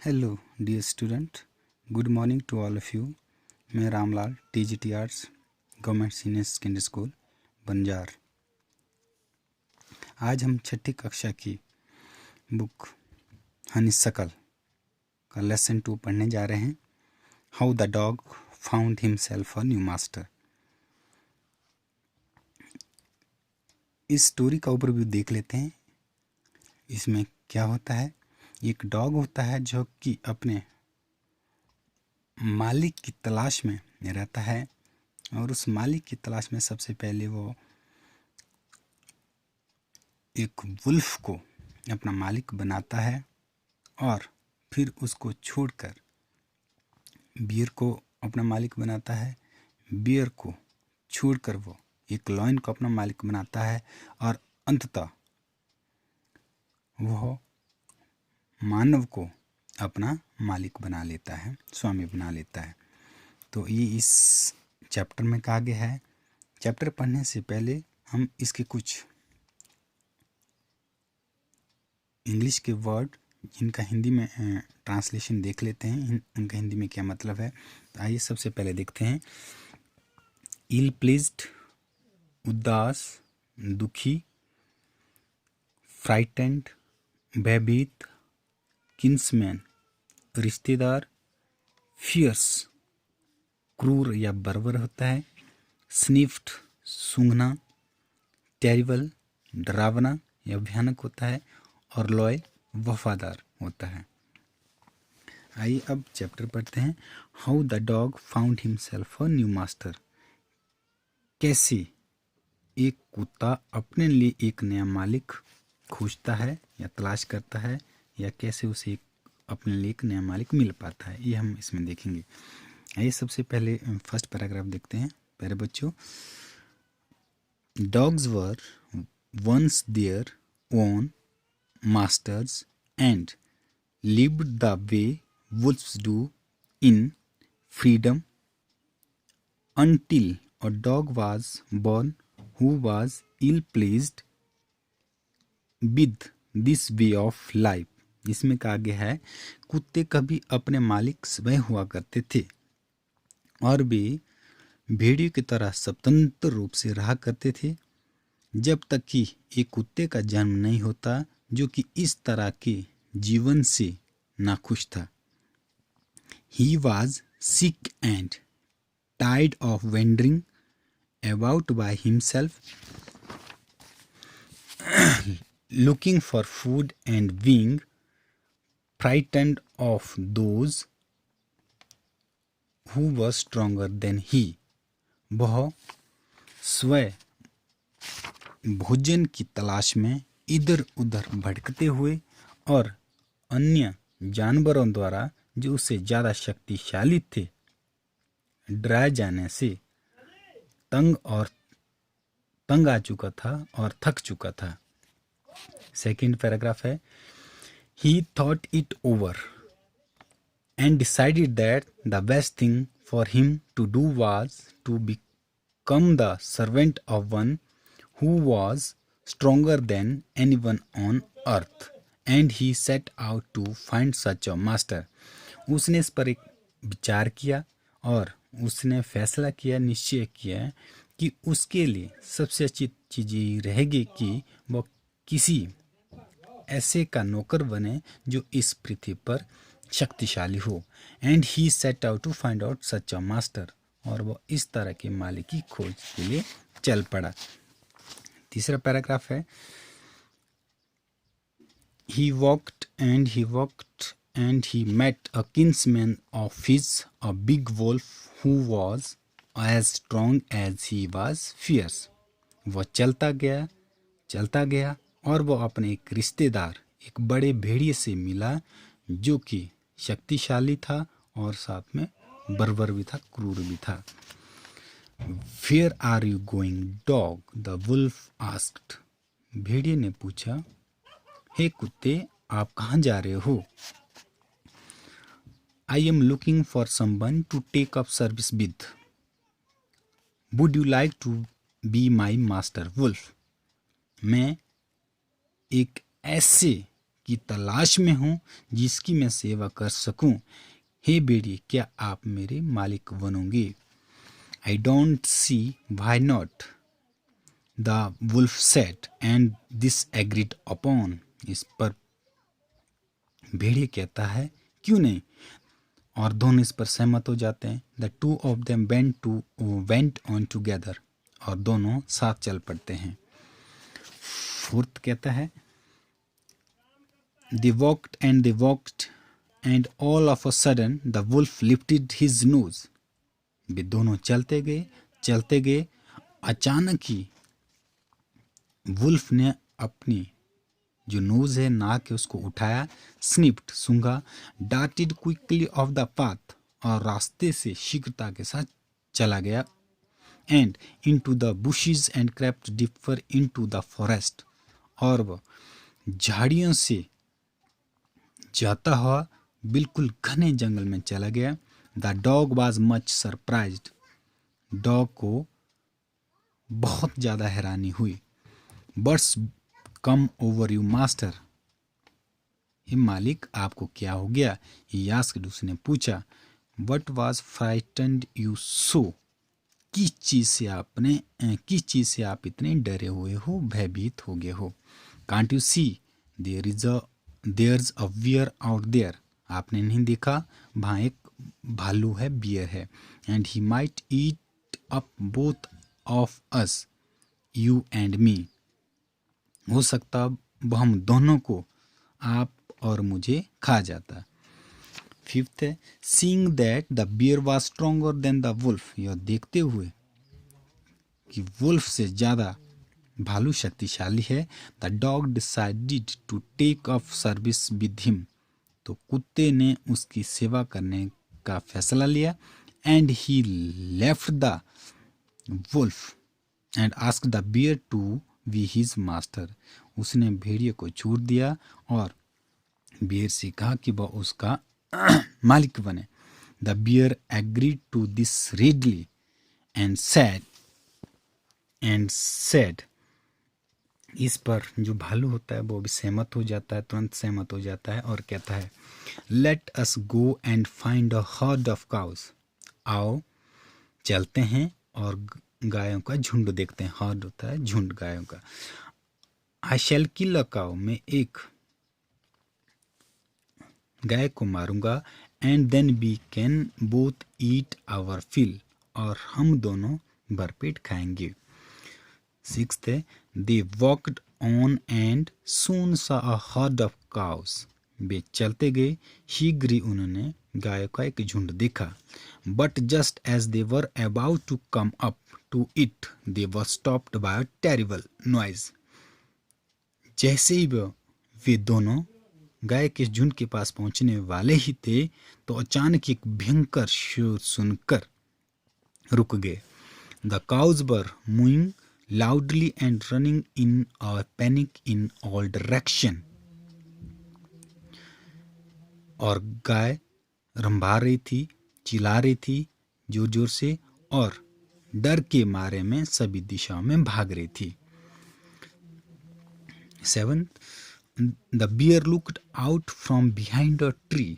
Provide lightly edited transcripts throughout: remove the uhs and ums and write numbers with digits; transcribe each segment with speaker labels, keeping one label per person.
Speaker 1: Hello dear student, good morning to all of you. मैं Ramlal, TGT arts, government senior secondary school Banjar. आज हम छठी कक्षा की बुक हनीशकल का लेसन 2 पढ़ने जा रहे हैं। How the dog found himself a new master. इस स्टोरी का ओवरव्यू देख लेते हैं। इसमें क्या होता है, एक डॉग होता है जो कि अपने मालिक की तलाश में रहता है और उस मालिक की तलाश में सबसे पहले वो एक वुल्फ को अपना मालिक बनाता है और फिर उसको छोड़कर बियर को अपना मालिक बनाता है। बियर को छोड़कर वो एक लॉयन को अपना मालिक बनाता है और अंततः वह मानव को अपना मालिक बना लेता है, स्वामी बना लेता है। तो ये इस चैप्टर में कहा गया है। चैप्टर पढ़ने से पहले हम इसके कुछ इंग्लिश के वर्ड जिनका हिंदी में ट्रांसलेशन देख लेते हैं, उनका हिंदी में क्या मतलब है। तो आइए सबसे पहले देखते हैं। इल प्लीज्ड, उदास, दुखी, फ्राइटेंड, भयभीत, किन्समैन, रिश्तेदार, फियर्स, क्रूर या बर्बर होता है, स्निफ्ड, सूंघना, टेरिबल, डरावना या भयानक होता है, और लॉयल, वफादार होता है। आइए अब चैप्टर पढ़ते हैं। How the dog found himself a new master. कैसे एक कुत्ता अपने लिए एक नया मालिक खोजता है या तलाश करता है, या कैसे उसे अपने लिए एक नया मालिक मिल पाता है, ये हम इसमें देखेंगे। आइए सबसे पहले फर्स्ट पैराग्राफ देखते हैं। प्यारे बच्चों, dogs were once their own masters and lived the way wolves do in freedom until a dog was born who was ill pleased with this way of life। इसमें कहा गया है, कुत्ते कभी अपने मालिक स्वयं हुआ करते थे और वे भेड़ियों की तरह स्वतंत्र रूप से रहा करते थे, जब तक कि एक कुत्ते का जन्म नहीं होता जो कि इस तरह के जीवन से नाखुश था। He was sick and tired of wandering about by himself, looking for food and being frightened of those who were stronger than he। वह स्वयं भोजन की तलाश में इधर उधर भटकते हुए और अन्य जानवरों द्वारा जो उससे ज़्यादा शक्तिशाली थे डराए जाने से तंग आ चुका था और थक चुका था। सेकंड पैराग्राफ है, he thought it over and decided that the best thing for him to do was to become the servant of one who was stronger than anyone on earth, and he set out to find such a master। उसने इस पर एक विचार किया और उसने फैसला किया, निश्चय किया कि उसके लिए सबसे अच्छी चीज़ ये रहेगी कि वह किसी ऐसे का नौकर बने जो इस पृथ्वी पर शक्तिशाली हो। And he set out to find out such a master, और वह इस तरह के मालिक की खोज के लिए चल पड़ा। तीसरा पैराग्राफ है, he walked and he met a kinsman of his, a big wolf who was as strong as he was fierce। वह चलता गया और वह अपने एक रिश्तेदार, एक बड़े भेड़िए से मिला जो कि शक्तिशाली था और साथ में बर्बर भी था, क्रूर भी था। Where are you going, dog? The wolf asked। भेड़िए ने पूछा, हे कुत्ते, आप कहाँ जा रहे हो? I am looking for someone to take up service with। Would you like to be my master wolf? मैं एक ऐसे की तलाश में हूँ जिसकी मैं सेवा कर सकूं। हे भेड़िए, क्या आप मेरे मालिक बनोगे? I don't see why not, the wolf said, and this agreed upon. इस पर भेड़िए कहता है, क्यों नहीं? और दोनों इस पर सहमत हो जाते हैं। The two of them went on together, और दोनों साथ चल पड़ते हैं। फोर्थ कहता है, they walked and all of a sudden the wolf lifted his nose। वे दोनों चलते गए, अचानक ही वुल्फ ने अपनी जो नोज है, नाक है, उसको उठाया, स्निप्ड, सूंघा, darted quickly of the path, और रास्ते से शीघ्रता के साथ चला गया, and into the bushes and crept deeper into the forest, और वह झाड़ियों से जाता हुआ बिल्कुल घने जंगल में चला गया। The dog was much surprised. Dog को बहुत ज़्यादा हैरानी हुई। Birds come over you master. हे मालिक, आपको क्या हो गया? ही आस्क्ड, उसने पूछा। What was frightened you so? किस चीज़ से आप इतने डरे हुए हो, भयभीत हो गए हो? Can't you see there's a bear out there. आपने नहीं देखा, वहाँ एक भालू है, बियर है। And he might eat up both of us, you and me. हो सकता वह हम दोनों को, आप और मुझे, खा जाता। फिफ्थ है, seeing that the bear was stronger than the wolf. यह देखते हुए कि वुल्फ से ज़्यादा भालू शक्तिशाली है, the dog decided to take up service with him. तो कुत्ते ने उसकी सेवा करने का फैसला लिया। And he left the wolf and asked the bear to be his master. उसने भेड़िए को छोड़ दिया और बियर से कहा कि वह उसका मालिक बने। The bear agreed to this readily and said. इस पर जो भालू होता है वो भी सहमत हो जाता है, तुरंत सहमत हो जाता है और कहता है, let us go and find a herd of cows. आओ चलते हैं और गायों का झुंड देखते हैं। हर्ड होता है झुंड गायों का। I shall kill a cow. मैं एक गाय को मारूंगा। And then we can both eat our fill. और हम दोनों भरपेट खाएंगे। सिक्स्थ है, they walked on and soon saw a herd of cows. वे चलते गए, शीघ्र ही उन्होंने गायों का एक झुंड देखा। But just as they were about to come up to it, they were stopped by a terrible noise. जैसे ही वे दोनों गाय के झुंड के पास पहुंचने वाले ही थे, तो अचानक एक भयंकर शोर सुनकर रुक गए। The cows were mooing loudly and running in a panic in all direction। और गाय रंभा रही थी, चिल्ला रही थी जोर जोर से, और डर के मारे में सभी दिशाओं में भाग रही थी। 7th, the bear looked out from behind a tree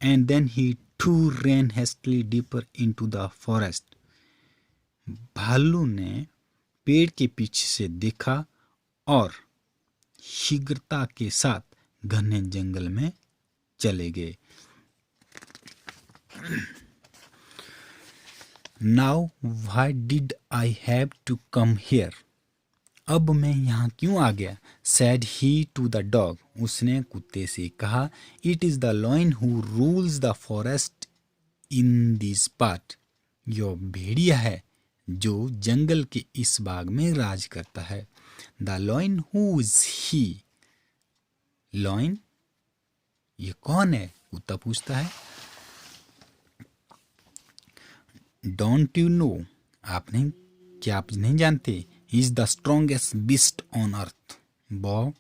Speaker 1: and then he too ran hastily deeper into the forest। भालू ने पेड़ के पीछे से देखा और शीघ्रता के साथ घने जंगल में चले गए। Now why did I have to come here. अब मैं यहाँ क्यों आ गया? Said he to the dog. उसने कुत्ते से कहा, it is the lion who rules the forest in this part. यह भेड़िया है जो जंगल के इस भाग में राज करता है। The lion who is he. Lion, ये कौन है? कुत्ता पूछता है। Don't you know. क्या आप नहीं जानते? He is the strongest beast on earth. वह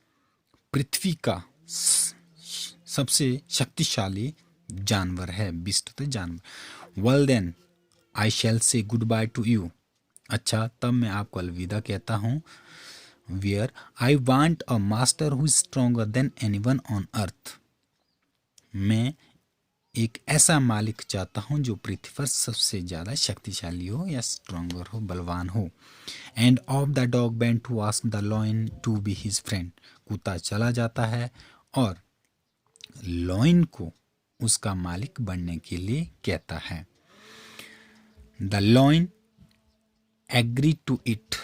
Speaker 1: पृथ्वी का सबसे शक्तिशाली जानवर है। बीस्ट तो जानवर। वेल देन आई शैल से गुड बाय टू यू। अच्छा, तब मैं आपको अलविदा कहता हूँ। Where I want a master who is stronger than anyone on earth. मैं एक ऐसा मालिक चाहता हूँ जो पृथ्वी पर सबसे ज़्यादा शक्तिशाली हो या स्ट्रोंगर हो, बलवान हो। And off the dog went to ask the lion to be his friend. कुत्ता चला जाता है और लॉयन को उसका मालिक बनने के लिए कहता है। The lion agree to it.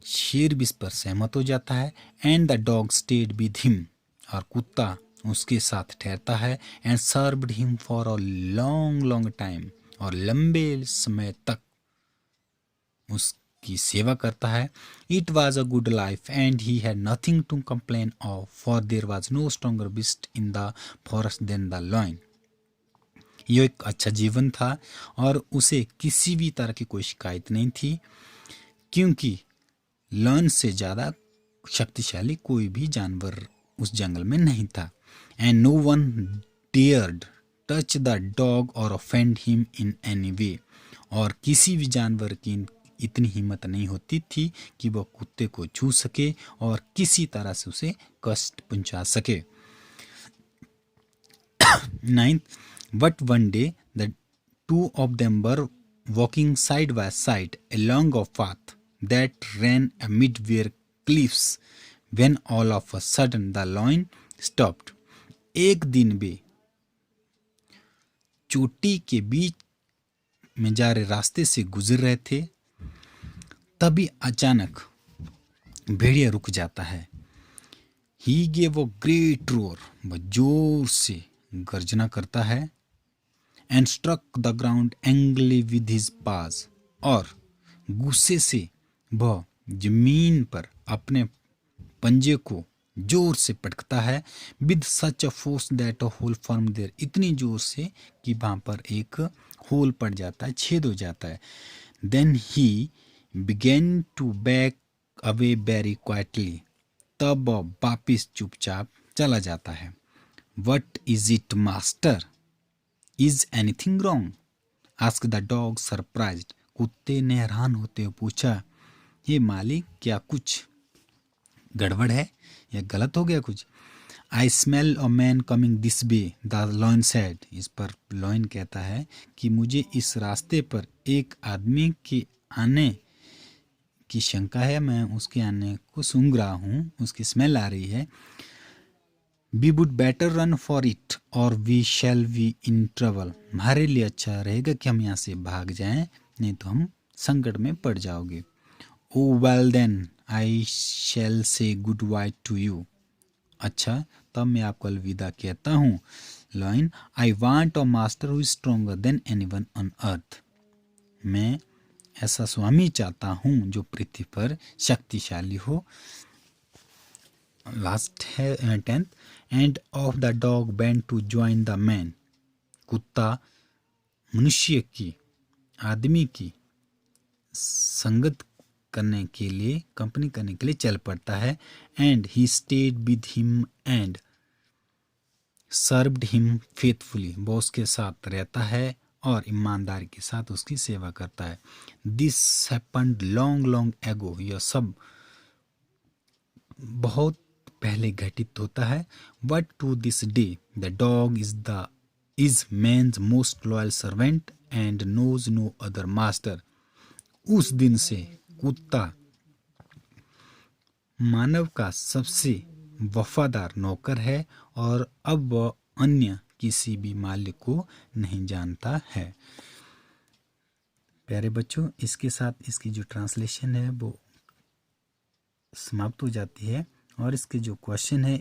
Speaker 1: शेर भी इस पर सहमत हो जाता है। And the dog stayed with him. और कुत्ता उसके साथ ठहरता है। And served him for a long long time. और लंबे समय तक उसकी सेवा करता है। It was a good life and he had nothing to complain of, for there was no stronger beast in the forest than the lion. यह एक अच्छा जीवन था और उसे किसी भी तरह की कोई शिकायत नहीं थी, क्योंकि लॉयन से ज़्यादा शक्तिशाली कोई भी जानवर उस जंगल में नहीं था। And no one dared touch the dog or offend him in any way. और किसी भी जानवर की इतनी हिम्मत नहीं होती थी कि वह कुत्ते को छू सके और किसी तरह से उसे कष्ट पहुंचा सके। 9th, but one day the two of them were walking side by side along a path that ran amid where cliffs, when all of a sudden the lion stopped. एक दिन वे चोटी के बीच में जा रहे रास्ते से गुजर रहे थे, तभी अचानक भेड़िया रुक जाता है। He gave a great roar, वह जोर से गर्जना करता है। And struck the ground angrily with his paws. और गुस्से से वह जमीन पर अपने पंजे को जोर से पटकता है। With such a force that a hole form there. इतनी जोर से कि वहां पर एक होल पड़ जाता है, छेद हो जाता है। Then he began to back away very quietly. तब वह वापिस चुपचाप चला जाता है। What is it master, is anything wrong, ask the dog surprised. कुत्ते ने हैरान होते हुए पूछा, ये मालिक क्या कुछ गड़बड़ है या गलत हो गया कुछ। I smell a man coming this way, the lion said. इस पर लॉयन कहता है कि मुझे इस रास्ते पर एक आदमी के आने की शंका है, मैं उसके आने को सूंघ रहा हूँ, उसकी स्मेल आ रही है। We would better run for it or we shall be in trouble। हमारे लिए अच्छा रहेगा कि हम यहाँ से भाग जाएं, नहीं तो हम संकट में पड़ जाओगे। Oh well then, I shall say goodbye to you। अच्छा, तब मैं आपको अलविदा कहता हूँ। Lion, I want a master who is stronger than anyone on earth। मैं ऐसा स्वामी चाहता हूँ जो पृथ्वी पर शक्तिशाली हो। लास्ट है 10th। And off the dog went to join the man. कुत्ता मनुष्य की, आदमी की संगत करने के लिए, कंपनी करने के लिए चल पड़ता है। And he stayed with him and served him faithfully. वो उसके साथ रहता है और ईमानदारी के साथ उसकी सेवा करता है। This happened long long ago. यह सब बहुत पहले घटित होता है। But to this day the dog is man's most loyal servant and knows no other master. उस दिन से कुत्ता मानव का सबसे वफादार नौकर है और अब वह अन्य किसी भी मालिक को नहीं जानता है। प्यारे बच्चों, इसके साथ इसकी जो ट्रांसलेशन है वो समाप्त हो जाती है और इसके जो क्वेश्चन है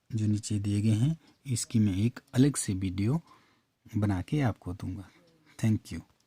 Speaker 1: जो नीचे दिए गए हैं, इसकी मैं एक अलग से वीडियो बना के आपको दूंगा। Thank you.